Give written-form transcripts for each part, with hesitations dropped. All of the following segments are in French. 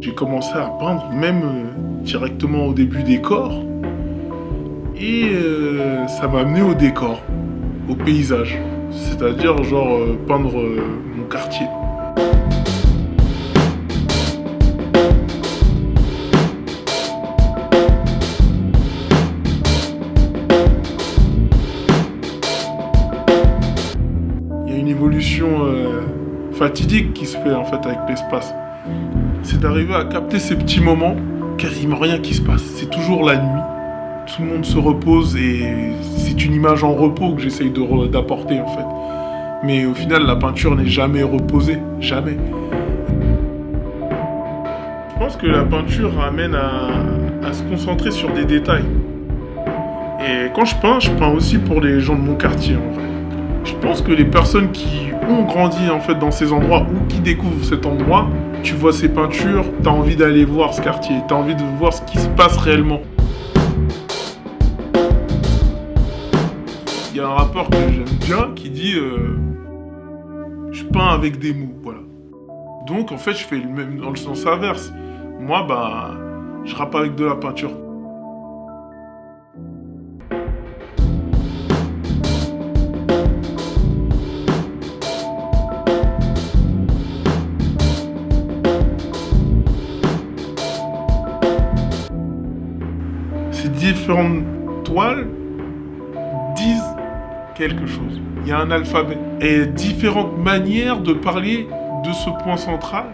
J'ai commencé à peindre même directement au début des corps. Et ça m'a amené au décor, au paysage. C'est-à-dire genre peindre mon quartier. Il y a une évolution fatidique qui se fait en fait avec l'espace. C'est d'arriver à capter ces petits moments, quasiment rien qui se passe. C'est toujours la nuit. Tout le monde se repose et c'est une image en repos que j'essaye d'apporter en fait. Mais au final, la peinture n'est jamais reposée, jamais. Je pense que la peinture ramène à se concentrer sur des détails. Et quand je peins aussi pour les gens de mon quartier en vrai. Je pense que les personnes qui ont grandi en fait dans ces endroits ou qui découvrent cet endroit, tu vois ces peintures, t'as envie d'aller voir ce quartier, t'as envie de voir ce qui se passe réellement. Il y a un rappeur que j'aime bien qui dit je peins avec des mots, voilà. Donc en fait je fais le même dans le sens inverse. Moi je rappe avec de la peinture. Ces différentes toiles disent quelque chose. Il y a un alphabet et différentes manières de parler de ce point central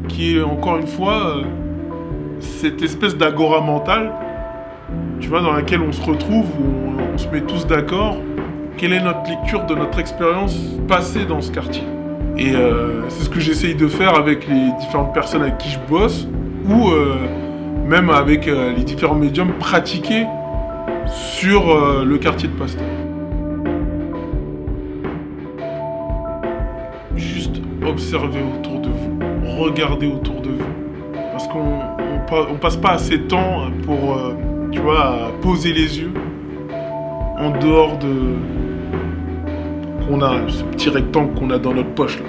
qui est encore une fois cette espèce d'agora mentale, tu vois, dans laquelle on se retrouve, où on se met tous d'accord. Quelle est notre lecture de notre expérience passée dans ce quartier? Et c'est ce que j'essaye de faire avec les différentes personnes avec qui je bosse ou même avec les différents médiums pratiqués sur le quartier de Pasteur. Juste observez autour de vous, regardez autour de vous. Parce qu'on passe pas assez de temps pour, tu vois, à poser les yeux en dehors de... qu'on a ce petit rectangle qu'on a dans notre poche là.